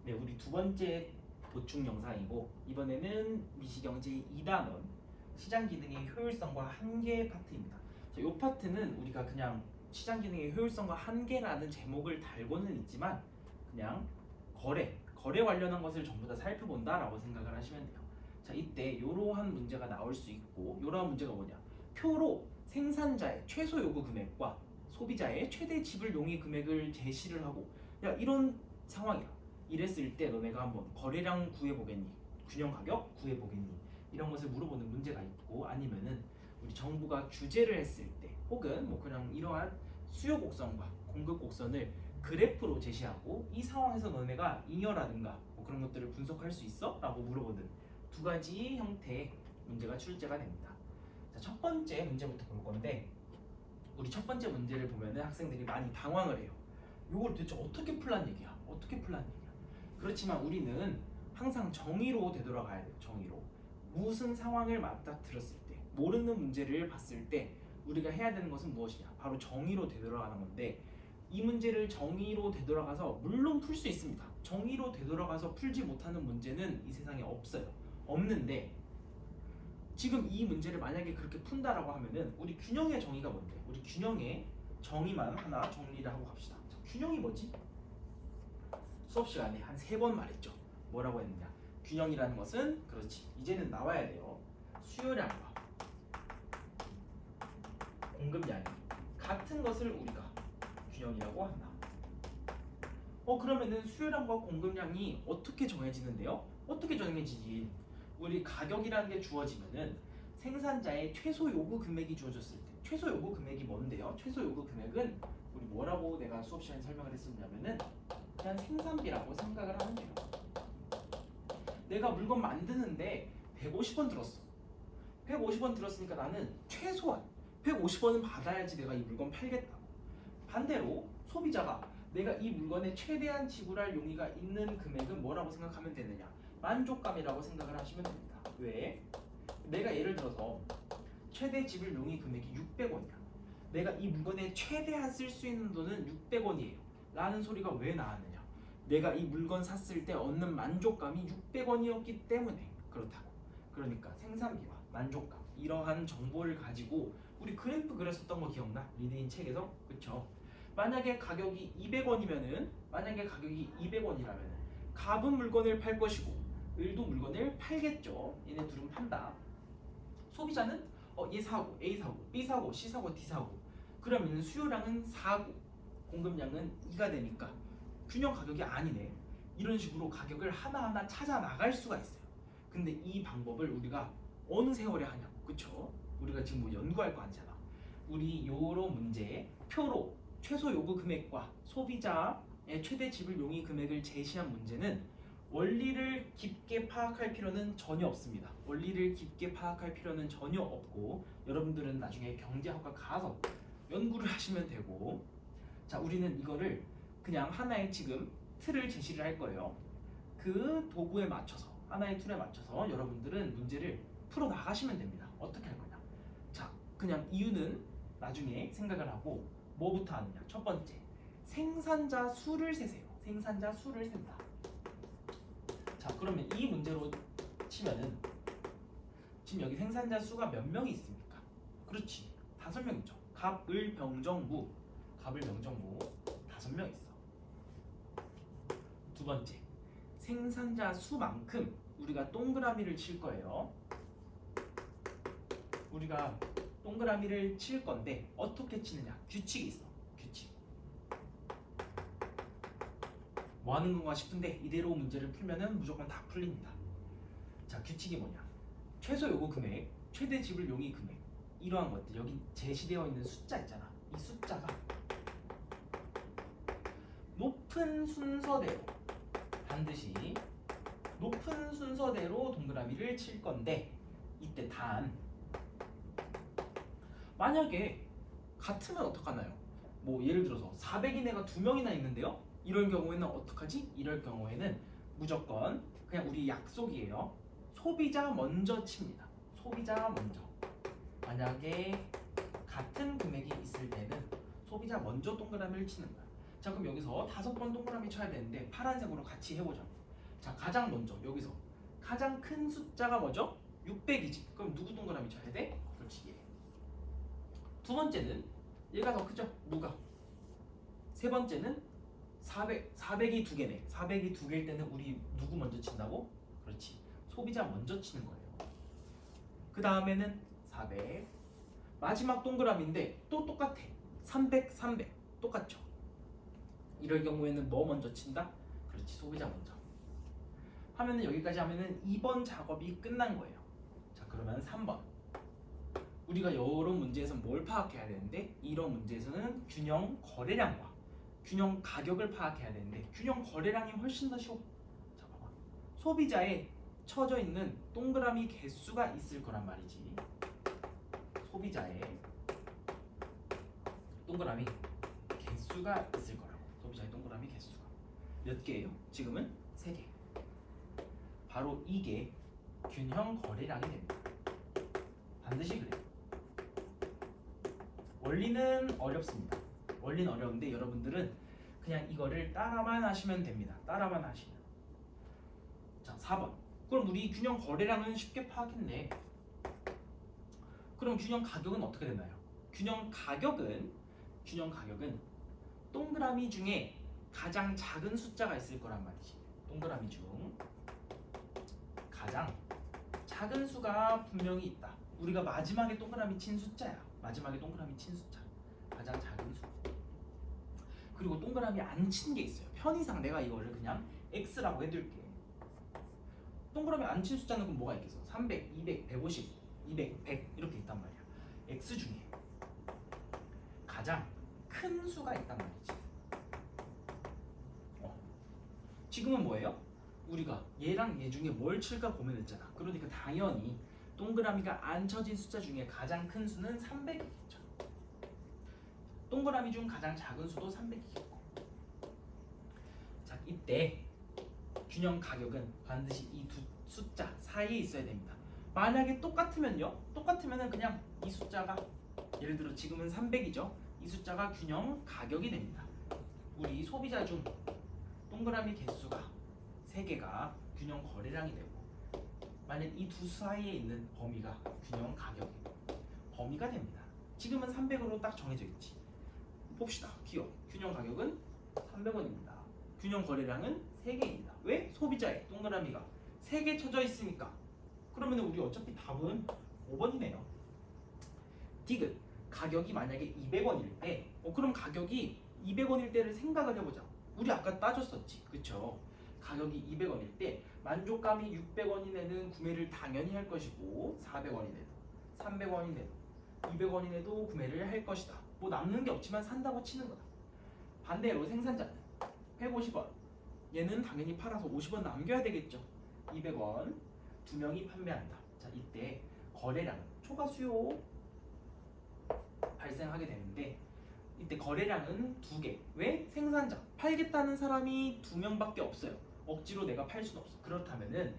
네, 우리 두 번째 보충 영상이고 이번에는 미시경제 2단원 시장 기능의 효율성과 한계 파트입니다. 자, 이 파트는 우리가 그냥 시장 기능의 효율성과 한계라는 제목을 달고는 있지만 그냥 거래 관련한 것을 전부 다 살펴본다라고 생각을 하시면 돼요. 자, 이때 이러한 문제가 나올 수 있고 이러한 문제가 뭐냐? 표로 생산자의 최소 요구 금액과 소비자의 최대 지불 용의 금액을 제시를 하고 야 이런 상황이야. 이랬을 때 너네가 한번 거래량 구해보겠니? 균형 가격 구해보겠니? 이런 것을 물어보는 문제가 있고 아니면은 우리 정부가 규제를 했을 때 혹은 뭐 그냥 이러한 수요 곡선과 공급 곡선을 그래프로 제시하고 이 상황에서 너네가 잉여라든가 뭐 그런 것들을 분석할 수 있어? 라고 물어보는 두 가지 형태의 문제가 출제가 됩니다. 자, 첫 번째 문제부터 볼 건데 우리 첫 번째 문제를 보면은 학생들이 많이 당황을 해요. 이걸 도대체 어떻게 풀란 얘기야? 어떻게 풀란 얘기야? 그렇지만 우리는 항상 정의로 되돌아가야 돼요. 정의로. 무슨 상황을 맞닥뜨렸을 때, 모르는 문제를 봤을 때 우리가 해야 되는 것은 무엇이냐? 바로 정의로 되돌아가는 건데 이 문제를 정의로 되돌아가서 물론 풀 수 있습니다. 정의로 되돌아가서 풀지 못하는 문제는 이 세상에 없어요. 없는데 지금 이 문제를 만약에 그렇게 푼다라고 하면은 우리 균형의 정의가 뭔데? 우리 균형의 정의만 하나 정리를 하고 갑시다. 자, 균형이 뭐지? 수업 시간에 한 3번 말했죠. 뭐라고 했느냐? 균형이라는 것은 그렇지. 이제는 나와야 돼요. 수요량과 공급량이 같은 것을 우리가 균형이라고 한다. 그러면은 수요량과 공급량이 어떻게 정해지는데요? 어떻게 정해지지? 우리 가격이라는 게 주어지면은 생산자의 최소 요구 금액이 주어졌을 때 최소 요구 금액이 뭔데요? 최소 요구 금액은 우리 뭐라고 내가 수업 시간에 설명을 했었냐면은 그냥 생산비라고 생각을 하면 돼요. 내가 물건 만드는데 150원 들었어. 150원 들었으니까 나는 최소한 150원은 받아야지 내가 이 물건 팔겠다고. 반대로 소비자가 내가 이 물건에 최대한 지불할 용의가 있는 금액은 뭐라고 생각하면 되느냐? 만족감이라고 생각을 하시면 됩니다. 왜? 내가 예를 들어서 최대 지불 용의 금액이 600원이야. 내가 이 물건에 최대한 쓸 수 있는 돈은 600원이에요. 라는 소리가 왜 나왔느냐? 내가 이 물건 샀을 때 얻는 만족감이 600원이었기 때문에 그렇다고. 그러니까 생산비와 만족감 이러한 정보를 가지고 우리 그래프 그렸었던 거 기억나? 리드인 책에서? 그쵸? 만약에 가격이 200원이면은 갑은 물건을 팔 것이고 을도 물건을 팔겠죠. 얘네 둘은 판다. 소비자는 얘 사고, A 사고, B 사고, C 사고, D 사고. 그러면 수요량은 4고 공급량은 2가 되니까 균형 가격이 아니네. 이런 식으로 가격을 하나하나 찾아 나갈 수가 있어요. 근데 이 방법을 우리가 어느 세월에 하냐고. 그쵸? 우리가 지금 뭐 연구할 거 아니잖아. 우리 요런 문제에 표로 최소 요구 금액과 소비자의 최대 지불 용의 금액을 제시한 문제는 원리를 깊게 파악할 필요는 전혀 없습니다. 원리를 깊게 파악할 필요는 전혀 없고 여러분들은 나중에 경제학과 가서 연구를 하시면 되고 자 우리는 이거를 그냥 하나의 지금 틀을 제시를 할 거예요. 그 도구에 맞춰서 하나의 툴에 맞춰서 여러분들은 문제를 풀어 나가시면 됩니다. 어떻게 할 거냐? 자 그냥 이유는 나중에 생각을 하고 뭐부터 하느냐? 첫 번째 생산자 수를 세세요. 생산자 수를 센다. 자 그러면 이 문제로 치면은 지금 여기 생산자 수가 몇 명이 있습니까? 그렇지 5명이죠. 갑을 병정무 5명 있어. 두 번째 생산자 수만큼 우리가 동그라미를 칠 거예요. 우리가 동그라미를 칠 건데 어떻게 치느냐? 규칙이 있어. 규칙. 뭐 하는 건가 싶은데 이대로 문제를 풀면은 무조건 다 풀립니다. 자, 규칙이 뭐냐? 최소 요구 금액, 최대 지불 용의 금액 이러한 것들 여기 제시되어 있는 숫자 있잖아. 이 숫자가 높은 순서대로 반드시 높은 순서대로 동그라미를 칠 건데 이때 단 만약에 같으면 어떡하나요? 뭐 예를 들어서 400인 애가 2명이나 있는데요? 이럴 경우에는 어떡하지? 이럴 경우에는 무조건 그냥 우리 약속이에요. 소비자 먼저 칩니다. 소비자 먼저. 만약에 같은 금액이 있을 때는 소비자 먼저 동그라미를 치는 거야. 자, 그럼 여기서 5번 동그라미 쳐야 되는데 파란색으로 같이 해보자. 자, 가장 먼저 여기서 가장 큰 숫자가 뭐죠? 600이지. 그럼 누구 동그라미 쳐야 돼? 그렇지, 얘. 두 번째는 얘가 더 크죠? 누가? 세 번째는 400이 두 개네. 400이 두 개일 때는 우리 누구 먼저 친다고? 그렇지, 소비자 먼저 치는 거예요. 그 다음에는 400. 마지막 동그라미인데 또 똑같아. 300, 300 똑같죠? 이럴 경우에는 뭐 먼저 친다? 그렇지, 소비자 먼저. 하면은 여기까지 하면은 2번 작업이 끝난 거예요. 자, 그러면 3번. 우리가 이런 문제에서 뭘 파악해야 되는데, 이런 문제에서는 균형 거래량과 균형 가격을 파악해야 되는데, 균형 거래량이 훨씬 더 쉬워. 자, 봐봐. 소비자에 쳐져 있는 동그라미 개수가 있을 거란 말이지. 소비자에 동그라미 개수가 있을 거라고. 소비자의 동그라미 개수가 몇 개예요? 지금은 3개. 바로 이게 균형 거래량이 됩니다. 반드시 그래요. 원리는 어렵습니다. 원리는 어려운데 여러분들은 그냥 이거를 따라만 하시면 됩니다. 따라만 하시면. 자, 4번. 그럼 우리 균형 거래량은 쉽게 파악했네. 그럼 균형 가격은 어떻게 되나요? 균형 가격은 동그라미 중에 가장 작은 숫자가 있을 거란 말이지. 동그라미 중 가장 작은 수가 분명히 있다. 우리가 마지막에 동그라미 친 숫자야. 마지막에 동그라미 친 숫자. 가장 작은 수. 그리고 동그라미 안 친 게 있어요. 편의상 내가 이거를 그냥 X라고 해둘게. 동그라미 안 친 숫자는 그럼 뭐가 있겠어? 300, 200, 150, 200, 100 이렇게 있단 말이야. X 중에 가장 큰 수가 있단 말이지. 지금은 뭐예요? 우리가 얘랑 얘 중에 뭘 칠까 고민했잖아. 그러니까 당연히 동그라미가 안 쳐진 숫자 중에 가장 큰 수는 300이겠죠. 동그라미 중 가장 작은 수도 300이겠고. 자, 이때 균형 가격은 반드시 이 두 숫자 사이에 있어야 됩니다. 만약에 똑같으면요? 똑같으면은 그냥 이 숫자가, 예를 들어 지금은 300이죠? 이 숫자가 균형 가격이 됩니다. 우리 소비자 중 동그라미 개수가 3개가 균형 거래량이 되고, 만약 이 두 사이에 있는 범위가 균형 가격의 범위가 됩니다. 지금은 300으로 딱 정해져 있지. 봅시다. 기억. 균형 가격은 300원입니다. 균형 거래량은 3개입니다. 왜? 소비자의 동그라미가 3개 쳐져 있으니까. 그러면 우리 어차피 답은 5번이네요. 디귿. 가격이 만약에 200원일 때, 그럼 가격이 200원일 때를 생각을 해보자. 우리 아까 따졌었지, 그쵸? 가격이 200원일 때 만족감이 600원이내는 구매를 당연히 할 것이고, 400원이내도 300원이내도 200원이내도 구매를 할 것이다. 뭐 남는 게 없지만 산다고 치는 거다. 반대로 생산자는 150원, 얘는 당연히 팔아서 50원 남겨야 되겠죠. 200원, 두 명이 판매한다. 자, 이때 거래량은 초과 수요 발생하게 되는데, 이때 거래량은 2개. 왜? 생산자, 팔겠다는 사람이 2명밖에 없어요. 억지로 내가 팔 수는 없어. 그렇다면은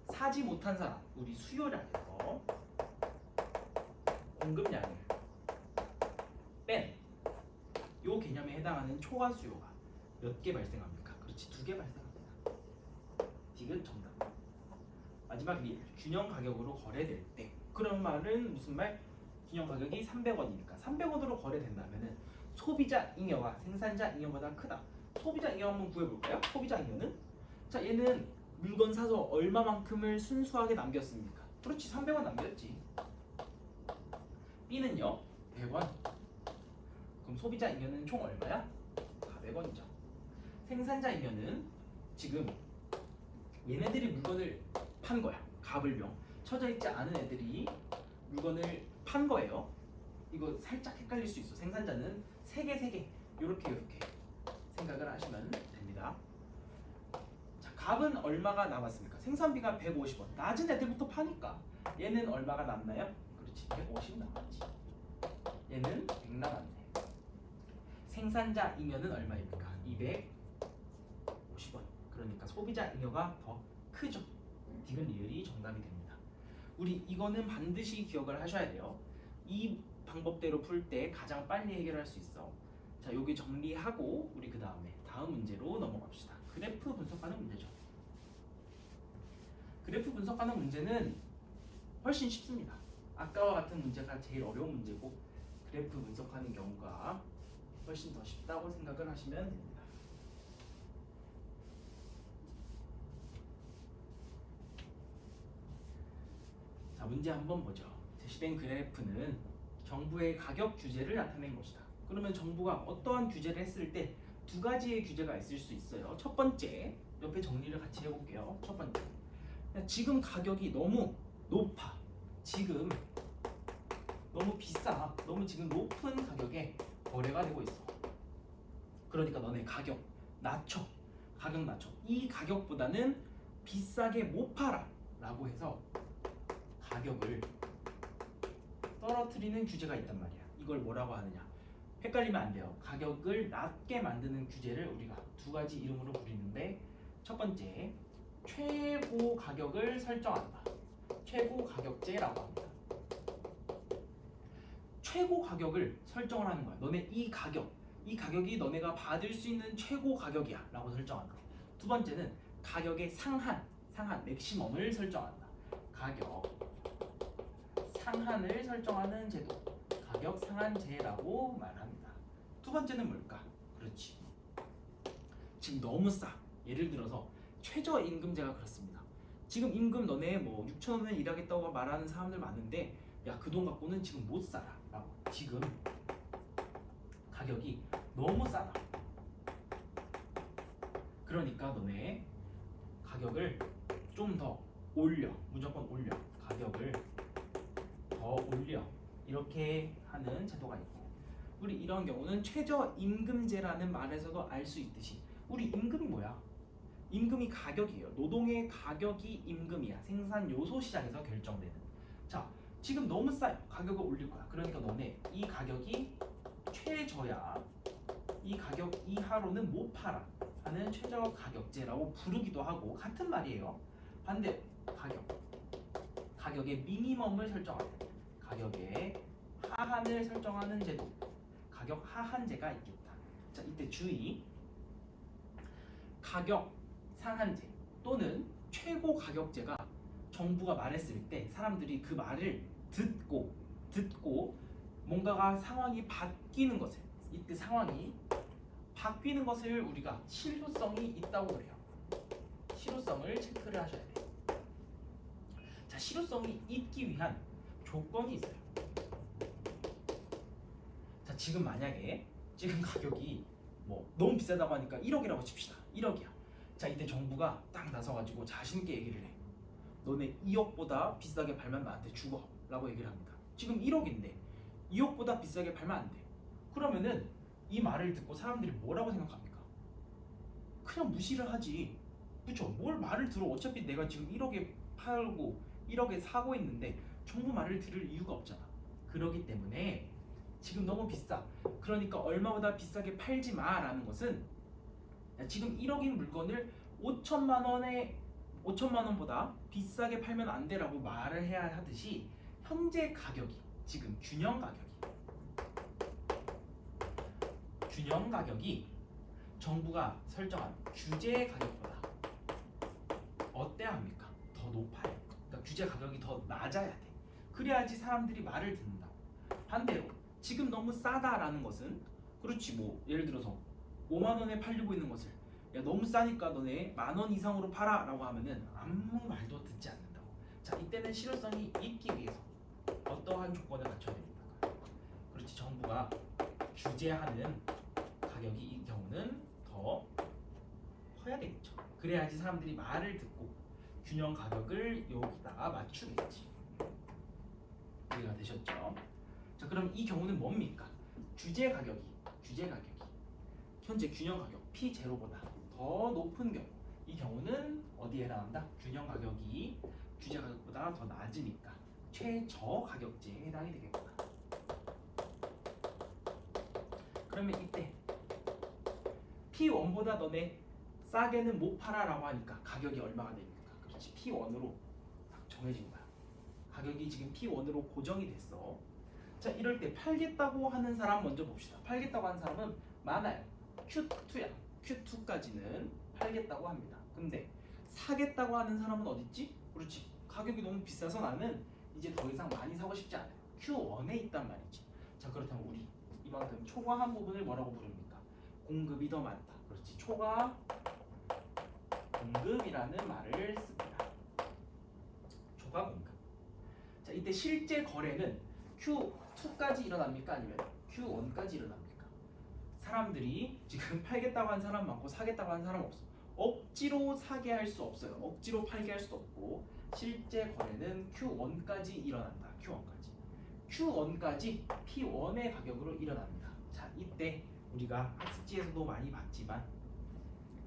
사지 못한 사람, 우리 수요량에서 공급량을 뺀 요 개념에 해당하는 초과 수요가 몇 개 발생합니까? 그렇지, 2개 발생합니다. 디귿 정답. 마지막 1, 균형 가격으로 거래될 때. 그런 말은 무슨 말? 균형 가격이 300원이니까 300원으로 거래된다면은 소비자 잉여가 생산자 잉여보다 크다. 소비자 잉여 한번 구해볼까요? 소비자 잉여는, 자, 얘는 물건 사서 얼마만큼을 순수하게 남겼습니까? 그렇지, 300원 남겼지. B는요 100원. 그럼 소비자 잉여는 총 얼마야? 400원이죠. 생산자 잉여는 지금 얘네들이 물건을 판 거야. 가불병 쳐져 있지 않은 애들이 물건을 판 거예요. 이거 살짝 헷갈릴 수 있어. 생산자는 3개 요렇게 생각을 하시면 됩니다. 자, 값은 얼마가 남았습니까? 생산비가 150원. 낮은 애들부터 파니까 얘는 얼마가 남나요? 그렇지, 150 남았지. 얘는 100 남았네. 생산자 잉여는 얼마입니까? 250원. 그러니까 소비자 잉여가 더 크죠. 디귿 리을이 정답이 됩니다. 우리 이거는 반드시 기억을 하셔야 돼요. 이 방법대로 풀 때 가장 빨리 해결할 수 있어. 자, 여기 정리하고 우리 그 다음에 다음 문제로 넘어갑시다. 그래프 분석하는 문제죠. 그래프 분석하는 문제는 훨씬 쉽습니다. 아까와 같은 문제가 제일 어려운 문제고 그래프 분석하는 경우가 훨씬 더 쉽다고 생각을 하시면 됩니다. 자, 문제 한번 보죠. 제시된 그래프는 정부의 가격 규제를 나타낸 것이다. 그러면 정부가 어떠한 규제를 했을 때 두 가지의 규제가 있을 수 있어요. 첫 번째, 옆에 정리를 같이 해볼게요. 첫 번째, 지금 가격이 너무 높아. 지금 너무 비싸. 너무 지금 높은 가격에 거래가 되고 있어. 그러니까 너네 가격 낮춰. 가격 낮춰. 이 가격보다는 비싸게 못 팔아. 라고 해서 가격을 떨어뜨리는 규제가 있단 말이야. 이걸 뭐라고 하느냐? 헷갈리면 안 돼요. 가격을 낮게 만드는 규제를 우리가 두 가지 이름으로 부르는데, 첫 번째, 최고 가격을 설정한다. 최고 가격제라고 합니다. 최고 가격을 설정을 하는 거야. 너네 이 가격이 너네가 받을 수 있는 최고 가격이야 라고 설정한다. 두 번째는 가격의 상한 맥시멈을 설정한다. 가격 상한을 설정하는 제도, 가격 상한제라고 말합니다. 두 번째는 뭘까? 그렇지, 지금 너무 싸. 예를 들어서 최저임금제가 그렇습니다. 지금 임금 너네 뭐 6,000원에 일하겠다고 말하는 사람들 많은데, 야, 그 돈 갖고는 지금 못 살아 라고. 지금 가격이 너무 싸다. 그러니까 너네 가격을 좀 더 올려. 무조건 올려. 가격을 더 올려. 이렇게 하는 제도가 있고, 우리 이런 경우는 최저임금제라는 말에서도 알 수 있듯이, 우리 임금이 뭐야? 임금이 가격이에요. 노동의 가격이 임금이야. 생산 요소 시장에서 결정되는. 자, 지금 너무 싸요. 가격을 올릴 거야. 그러니까 너네 이 가격이 최저야. 이 가격 이하로는 못 팔아 하는 최저 가격제라고 부르기도 하고, 같은 말이에요. 반대로 가격의 미니멈을 설정하는, 가격의 하한을 설정하는 제도, 가격 하한제가 있겠다. 자, 이때 주의. 가격 상한제 또는 최고 가격제가 정부가 말했을 때 사람들이 그 말을 듣고 뭔가가 상황이 바뀌는 것을, 이때 상황이 바뀌는 것을 우리가 실효성이 있다고 그래요. 실효성을 체크를 하셔야 돼요. 자, 실효성이 있기 위한 조건이 있어요. 자, 지금 만약에 지금 가격이 뭐 너무 비싸다고 하니까 1억이라고 칩시다. 1억이야. 자, 이때 정부가 딱 나서가지고 자신있게 얘기를 해. 너네 2억보다 비싸게 팔면 나한테 죽어 라고 얘기를 합니다. 지금 1억인데 2억보다 비싸게 팔면 안 돼. 그러면은 이 말을 듣고 사람들이 뭐라고 생각합니까? 그냥 무시를 하지. 그쵸? 뭘 말을 들어. 어차피 내가 지금 1억에 팔고 1억에 사고 있는데 정부 말을 들을 이유가 없잖아. 그러기 때문에 지금 너무 비싸. 그러니까 얼마보다 비싸게 팔지 마 라는 것은, 지금 1억인 물건을 5천만 원보다 비싸게 팔면 안 돼라고 말을 해야 하듯이, 현재 가격이, 지금 균형 가격이 정부가 설정한 규제 가격보다 어때야 합니까? 더 높아요. 그러니까 규제 가격이 더 낮아야 돼. 그래야지 사람들이 말을 듣는다. 반대로 지금 너무 싸다라는 것은, 그렇지, 뭐 예를 들어서 5만 원에 팔리고 있는 것을, 야, 너무 싸니까 너네 10,000원 이상으로 팔아 라고 하면은 아무 말도 듣지 않는다고. 자, 이때는 실효성이 있기 위해서 어떠한 조건을 갖춰야 됩니까? 그렇지, 정부가 규제하는 가격이 이 경우는 더 커야 되겠죠. 그래야지 사람들이 말을 듣고 균형 가격을 여기다가 맞추겠지. 이해가 되셨죠? 자, 그럼 이 경우는 뭡니까? 규제 가격이 현재 균형 가격 P0보다 더 높은 경우, 이 경우는 어디에 해당한다? 균형 가격이 규제 가격보다 더 낮으니까 최저 가격제에 해당이 되겠구나. 그러면 이때 P1보다 너네 싸게는 못 팔아라고 하니까 가격이 얼마가 됩니까? 그렇지, P1으로 딱 정해진 거야. 가격이 지금 P1으로 고정이 됐어. 자, 이럴 때 팔겠다고 하는 사람 먼저 봅시다. 팔겠다고 하는 사람은 많아요. Q2야. Q2까지는 팔겠다고 합니다. 근데 사겠다고 하는 사람은 어딨지? 그렇지. 가격이 너무 비싸서 나는 이제 더 이상 많이 사고 싶지 않아요. Q1에 있단 말이지. 자, 그렇다면 우리 이만큼 초과한 부분을 뭐라고 부릅니까? 공급이 더 많다. 그렇지. 초과 공급이라는 말을 씁니다. 초과 공급. 자, 이때 실제 거래는 Q2까지 일어납니까? 아니면 Q1까지 일어납니까? 사람들이 지금 팔겠다고 한 사람 많고 사겠다고 한 사람 없어. 억지로 사게 할 수 없어요. 억지로 팔게 할 수도 없고 실제 거래는 Q1까지 일어난다. Q1까지 P1의 가격으로 일어납니다. 자, 이때 우리가 학습지에서도 많이 봤지만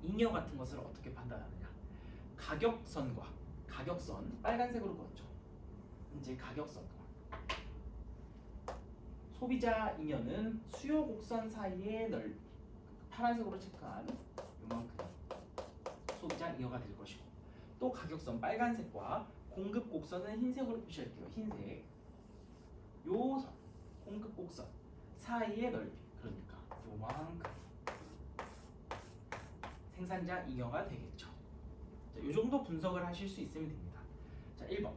잉여 같은 것을 어떻게 판단하느냐? 가격선 빨간색으로 그었죠. 이제 가격선과 소비자 잉여는 수요 곡선 사이의 넓이 파란색으로 체크한 요만큼 소비자 잉여가 될 것이고 또 가격선 빨간색과 공급 곡선은 흰색으로 표시할게요. 흰색 요 선 공급 곡선 사이의 넓이 그러니까 요만큼 생산자 잉여가 되겠죠. 자, 요 정도 분석을 하실 수 있으면 됩니다. 자, 1번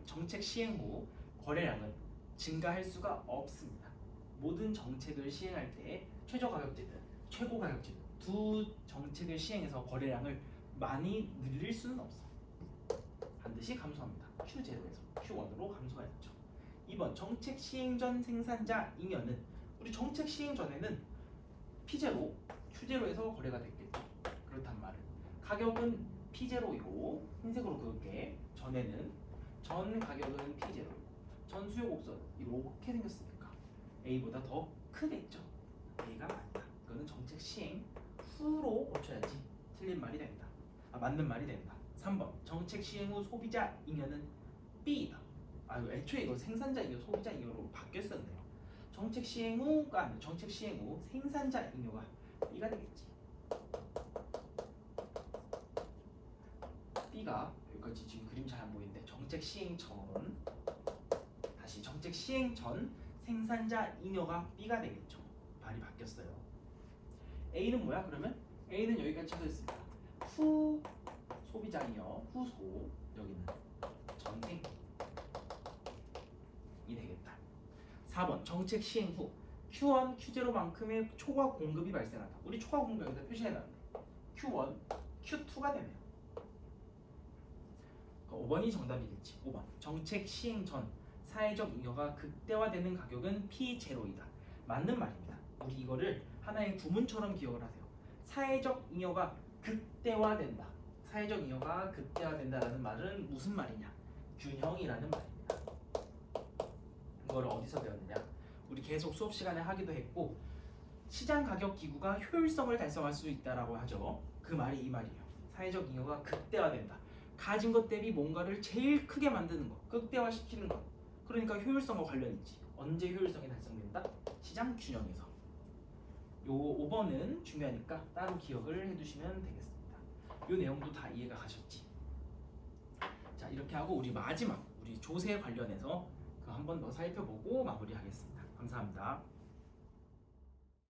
정책 시행 후 거래량은 증가할 수가 없습니다. 모든 정책을 시행할 때 최저가격제든 최고가격제든 두 정책을 시행해서 거래량을 많이 늘릴 수는 없어. 반드시 감소합니다. Q0에서 Q1으로 감소하였죠. 2번 정책 시행 전 생산자 잉여는 우리 정책 시행 전에는 P0, Q0에서 거래가 됐겠죠. 그렇단 말은 가격은 P0이고 흰색으로 그을게 전에는 전 가격은 P0이고 전 수요 곡선 이렇게 생겼으니까 A보다 더 크겠죠. A가 맞다. 이거는 정책 시행 후로 고쳐야지 틀린 말이 된다. 맞는 말이 된다. 3번 정책 시행 후 소비자 잉여는 B이다. 애초에 이거 생산자 잉여 소비자 잉여로 바뀌었었네요. 정책 시행 후가 아니라 정책 시행 후 생산자 잉여가 B가 되겠지. B가 여기까지 지금 그림 잘 안 보이는데 정책 시행 전 생산자 잉여가 B가 되겠죠. 말이 바뀌었어요. A는 뭐야? 그러면 A는 여기까지 쳐졌습니다. 후 소비자 잉여 후소 여기는 전생이 되겠다. 4번 정책 시행 후 Q1, Q0만큼의 초과 공급이 발생한다. 우리 초과 공급 여기다 표시해놨네. Q1, Q2가 되네요. 5번이 정답이겠지. 5번 정책 시행 전 사회적 잉여가 극대화되는 가격은 P0이다. 맞는 말입니다. 우리 이거를 하나의 구문처럼 기억을 하세요. 사회적 잉여가 극대화된다. 사회적 잉여가 극대화된다라는 말은 무슨 말이냐? 균형이라는 말입니다. 이거를 어디서 배웠느냐? 우리 계속 수업 시간에 하기도 했고 시장 가격 기구가 효율성을 달성할 수 있다라고 하죠. 그 말이 이 말이에요. 사회적 잉여가 극대화된다. 가진 것 대비 뭔가를 제일 크게 만드는 것, 극대화시키는 것. 그러니까 효율성과 관련이 있지. 언제 효율성이 달성된다? 시장 균형에서. 요 5번은 중요하니까 따로 기억을 해두시면 되겠습니다. 요 내용도 다 이해가 가셨지? 자, 이렇게 하고 우리 마지막 우리 조세 관련해서 그 한 번 더 살펴보고 마무리하겠습니다. 감사합니다.